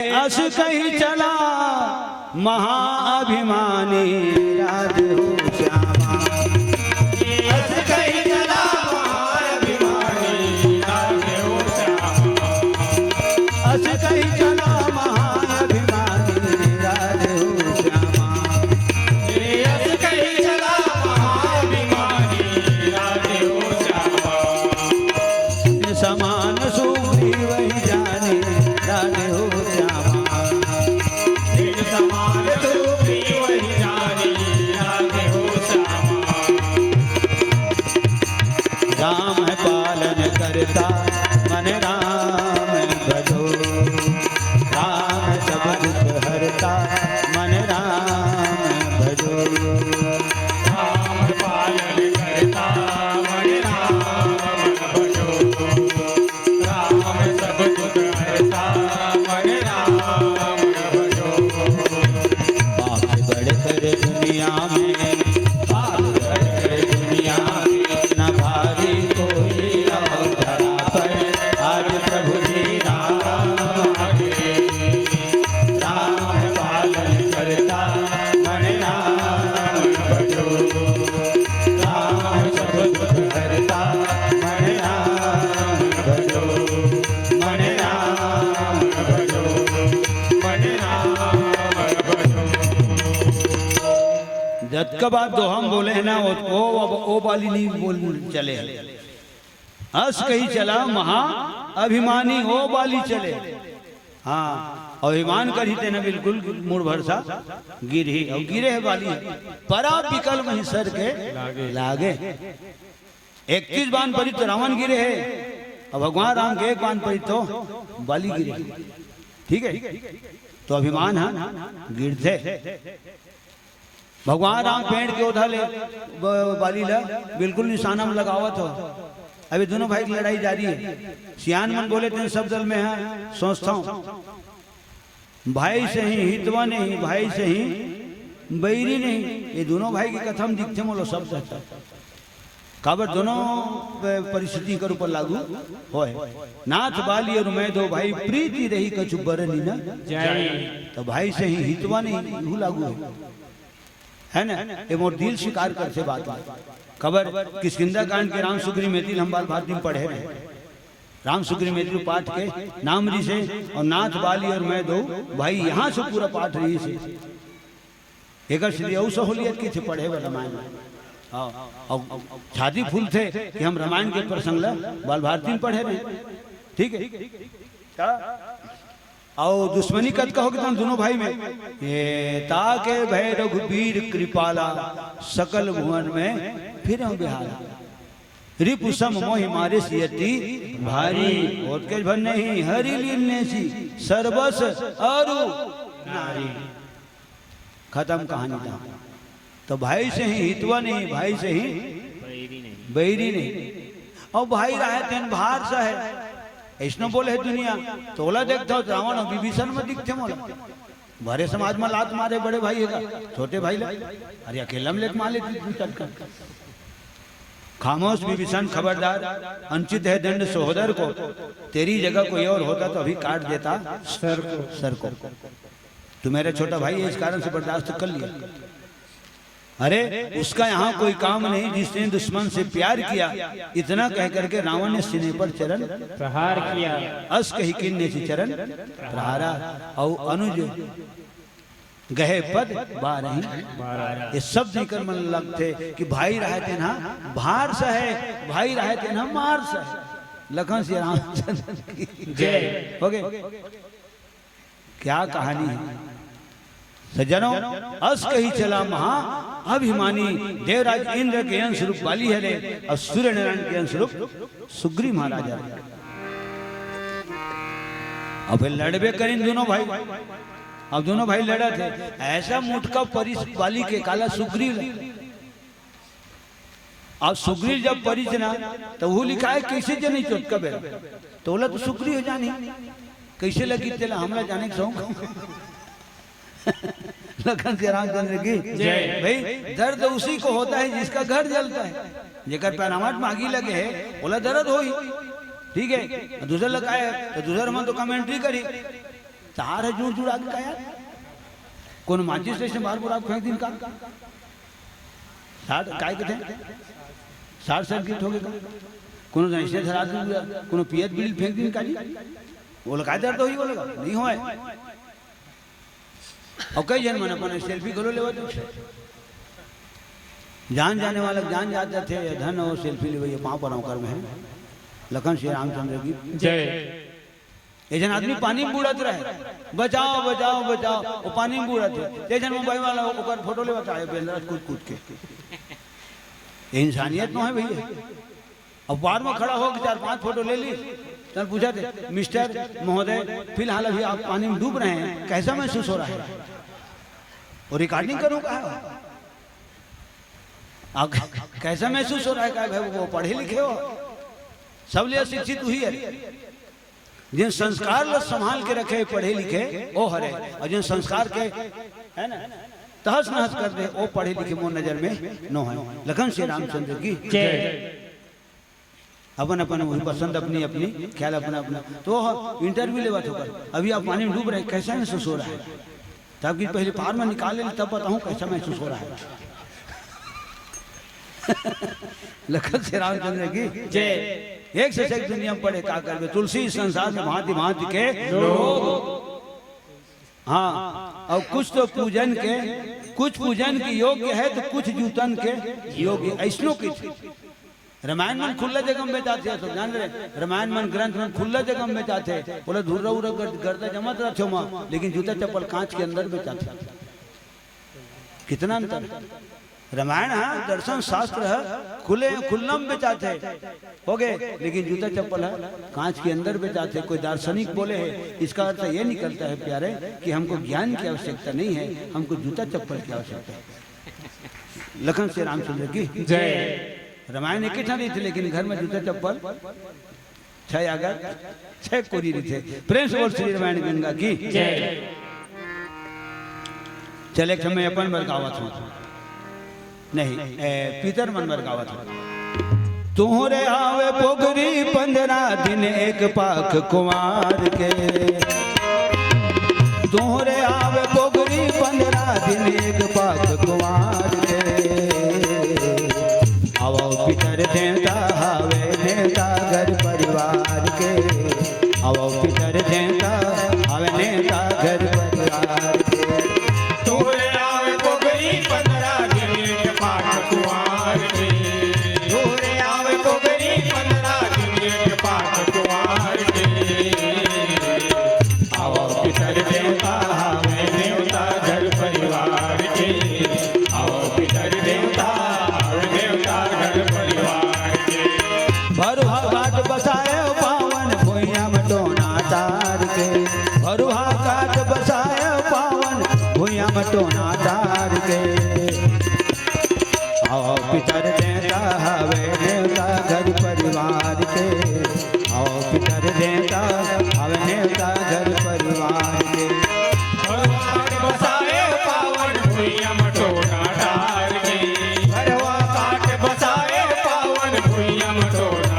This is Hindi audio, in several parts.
अस कही चला महाअभिमानी राज हो श्यामा। अस कही चला महाअभिमानी राज हो श्यामा। अस कही चला महाअभिमानी राज हो श्यामा। अस कही चला महाअभिमानी राज हो श्यामा। समान सुग्रीव वही जाने राज हो करता मन राम भजो। राम सब दुख हरता मन राम भजो। राम पालन करता मन राम भजो। राम सब दुख हरता मन राम भजो। बाप बढ़कर दुनिया में, बाप बढ़कर दुनिया में न भारी कोई जत का बात दो हम बोले हैं ना, वो वाली नहीं बोल चले। हंस कही चला महा अभिमानी ओ वाली चले। हाँ, अभिमान करी थे ना बिल्कुल मूड भरसा गिर ही और गिरे है वाली परा विकल्प ही सर के लागे। 21 बाण पड़ी तो रावण गिरे है, और भगवान राम के 1 बाण पड़ी तो बाली गिरे। ठीक है, तो अभिमान है गिरते। भगवान राम पेड़ के उधर ले बाली ला बिल्कुल निशाना में लगावत हो। अभी दोनों भाई की लड़ाई जारी है। सियान मन बोले थे सब दल में है, सोचता हूँ भाई से ही हितवा नहीं, भाई से ही बैरी नहीं। ये दोनों भाई की कथा में दिखते मोलो सब सहता काबर दोनों परिस्थिति के ऊपर लागू होए। नाथ बाली और मैं दो भाई प्रीति रही कछु बरनी ना जाए। तो भाई से ही हितवा नहीं यू लागू है ना। ये मोर दिल स्वीकार कर से बात खबर किष्किंधा कांड के राम सुग्रीव मैथिल हम बाल भारती में पढ़े रहे। राम सुग्रीव मैथिल पाठ के नाम री से और नाथ बाली और मैं दो भाई यहाँ से पूरा पाठ रही से एक श्री औ सहूलियत की थे पढ़े रामायण में। और छाती फूल थे कि हम रामायण के प्रसंग बाल भारती में पढ़े रहे। ठीक है, और दुश्मनी कद कहो कि तुम दोनों भाई में ये ताके भय रघुबीर कृपाला सकल भुवन में फिर हम बिहारा। रिपु सम मोहि मारे सियति भारी और के भर नहीं हरि लीने सी सर्वस अरु नारी। खत्म कहानी था। तो भाई से ही हितवा नहीं, भाई से ही बैरी नहीं। और भाई रहे तेन भार सा है ऐसा बोले है दुनिया। तोला देखता हो रावण और विभीषण में दिखते मोला। भरे समाज में लात मारे बड़े भाई है, छोटे भाई ले अरे अकेला में लेक मार लेती। खामोश विभीषण खबरदार, अंचित है दंड सहोदर को। तेरी जगह कोई और होता तो अभी काट देता सर को। तू मेरा छोटा भाई है इस कारण से बर्दाश्त कर लिया। अरे उसका यहाँ कोई काम नहीं जिसने दुश्मन से प्यार किया। इतना कह करके रावण ने सीने पर चरण प्रहार किया। अस कही किन्ने से चरण प्रहारा। और अनुज गहे पद बारही। ये सब देकर मन लगते कि भाई रहते ना भार सा है, भाई रहते ना मार सा है। लखन श्री रामचंद्र की जय हो गए। क्या कहानी है सज्जनों। अस कही चला महा अभिमानी देवराज इंद्र के अंश रूप वाली है ले, और सूर्य नारायण के अंश रूप सुग्रीव महाराज है। अब लड़बे करें दोनों भाई। अब दोनों भाई लड़ा थे। ऐसा मुठका परिस वाली के काला सुग्रीव। अब सुग्रीव जब परिच ना तो वो लिखा है कैसे जनी चोटका बेरा। तो बोला तो सुग्रीव जानी कैसे लगी तेला हमला जाने के शौक। लखन श्री रामचंद्र की जय। भाई दर्द उसी को होता है जिसका घर जलता है। जेकर पैरामाट में आगी लगे है बोला दर्द हो ही। ठीक है, दूसरा लगाए तो दूसरा मन तो कमेंट्री करी तार है जुड़ जुड़ा के का यार कौन माचिस से बार बुरा फेंक दिन का 60 काय के थे 60 सर्किट हो गए कोनो ऐसे धरा दूं कोनो पियत बिल फेंक दिन का जी वो लगा दर तो ही बोलेगा नहीं होए और कई जन मन अपन सेल्फी करो लेवा तो जान जाने वाला जान जाते थे धन और सेल्फी ले पाँव पर कर्म है लखन श्री रामचंद्र की जय। ये जन आदमी पानी में बूढ़त रहे बचाओ बचाओ बचाओ वो पानी में बूढ़त है ये जन मोबाइल वाला ओकर फोटो ले बताए बेलरस कूद कूद के ये इंसानियत न है भैया। अब बार में खड़ा हो 4-5 फोटो ले ली चल पूछा थे मिस्टर महोदय फिलहाल अभी आप पानी में डूब रहे हैं कैसा महसूस हो रहा है और रिकॉर्डिंग करूँगा आप कैसा महसूस हो रहा है भाई वो पढ़े लिखे हो सब लिए शिक्षित हुई है जिन संस्कार लो संभाल के रखे पढ़े लिखे वो हरे और जिन संस्कार के है ना तहस नहस कर दे वो पढ़े लिखे वो नजर में न है। लखन श्री रामचंद्र की जय। अपन अपन वही पसंद अपनी अपनी ख्याल अपना अपना तो इंटरव्यू ले बात होकर अभी आप पानी में डूब रहे कैसा महसूस हो रहा है तब पहले पार में निकाले तब बताऊं कैसा महसूस हो रहा है। लखन श्री रामचंद्र की जय। एक से एक दुनिया में पड़े का करवे तुलसी संसार में भांति भांति के लोग हाँ और कुछ तो पूजन के कुछ पूजन के योग्य है तो कुछ जूतन के योग्य ऐसनो की रामायण मन खुला जगह में बेचाते सब जान रहे रामायण मन ग्रंथ मन खुला जगह में बेचाते बोले धुर्रा उरा गर्दा जमत रखे वहां लेकिन जूता चप्पल कांच के अंदर बेचाते कितना अंतर रामायण है दर्शन शास्त्र है खुले खुल्लम बेचाते हो गए लेकिन जूता चप्पल है कांच के अंदर बेचाते। कोई दार्शनिक बोले है इसका अर्थ ये निकलता है प्यारे कि हमको ज्ञान की आवश्यकता नहीं है हमको जूता चप्पल की आवश्यकता है। लखन श्री रामचंद्र की जय। रामायण एक ही थी लेकिन घर में जूता चप्पल 6 अगस्त 6 कोरी थे। प्रेम से बोल श्री रामायण गंगा की जय। चले समय अपन बरकावत हूँ नहीं पीतर मन बरकावत हूँ तोहरे आवे पोगरी 15 दिन एक पाख कुमार के तोहरे आवे पोगरी 15 दिन एक पाख कुमार के आवो पितर देवता हावे नेता घर परिवार के आवो पितर देवता हावे नेता घर परिवार के तोरे आवे पोगरी 15 दिन एक पाठ कुंवार के तोरे आवे पोगरी 15 दिन एक पाठ कुंवार के आवो पितर देवता हावे नेता घर परिवार के आवो पितर देवता भरुहा घाट बसाए पावन भुइया मटोना तार के भरुहा घाट बसाए पावन भुइया मटोना तार के आओ पितर देता हवे नेता घर परिवार के आओ पितर देता हवे नेता घर परिवार के भरुहा घाट बसाए पावन भुइया मटोना तार के भरुहा घाट बसाए पावन भुइया मटोना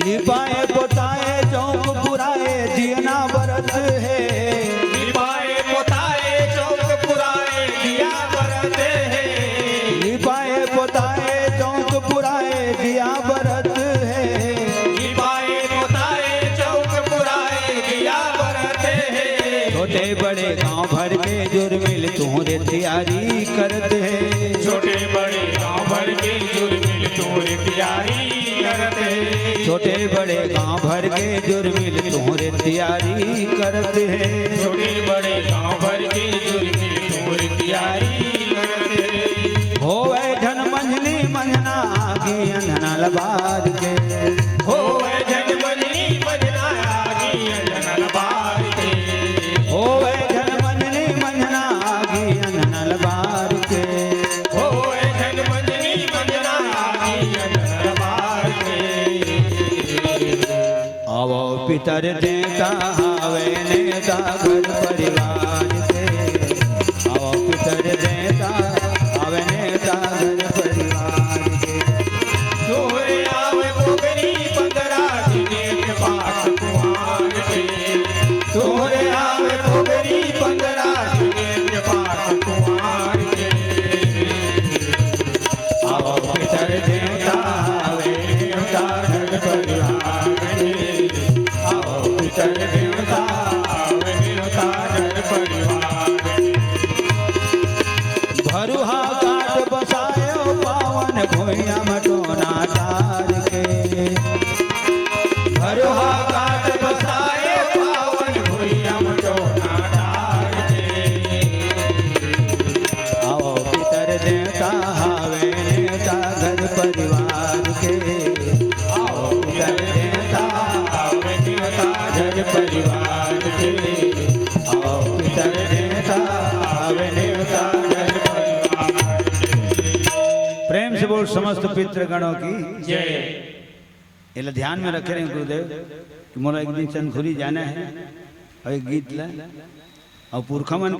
लिपाए पोताए चौक पुराए दियना बरत है लिपाए पोताए चौक पुराए दिया बरत है लिपाए पोताए चौक पुराए दिया बरत है लिपाए पोताए चौक पुराए दिया बरत है छोटे बड़े गांव भर के जुर्मिल तुम्हारे तैयारी करते हैं छोटे बड़े गांव भर के जुर्मिल तुम्हारे तैयारी करते हैं छोटे बड़े गांव भर के जुर्मिल तुम्हारे तैयारी करते हैं छोटे बड़े गांव भर के जुर्मिल तुम्हारे तैयारी करते हैं होवे धन मंझली मंझना आगे अंधना लबाद के होवे धन मंझली आवो पितर देता हावे नेता घर परिवार के आवो पितर देता हावे नेता घर परिवार के जोरे आवे पोगरी 15 दिने के पाठ कुंवार के जोरे आवे पोगरी 15 दिने के पाठ कुंवार के आवो पितर देता हावे नेता घर परिवार के आवो पितर देता हावे नेता घर परिवार के भरुहा काट बसायो पावन भुइया मटोना तार के भरुहा काट बसाए पावन भुइया मटोना डार के आओ पितर देता हावे नेता घर परिवार के आओ पितर देता हावे नेता घर परिवार के आओ पितर देता हावे नेता घर परिवार के प्रेम से बोल समस्त पितृगणों की जय એટલે ध्यान में रखे रहे गुरुदेव कि मोरा एक दिन चंदखुरी जाना है और एक गीत ला और पुरखा मन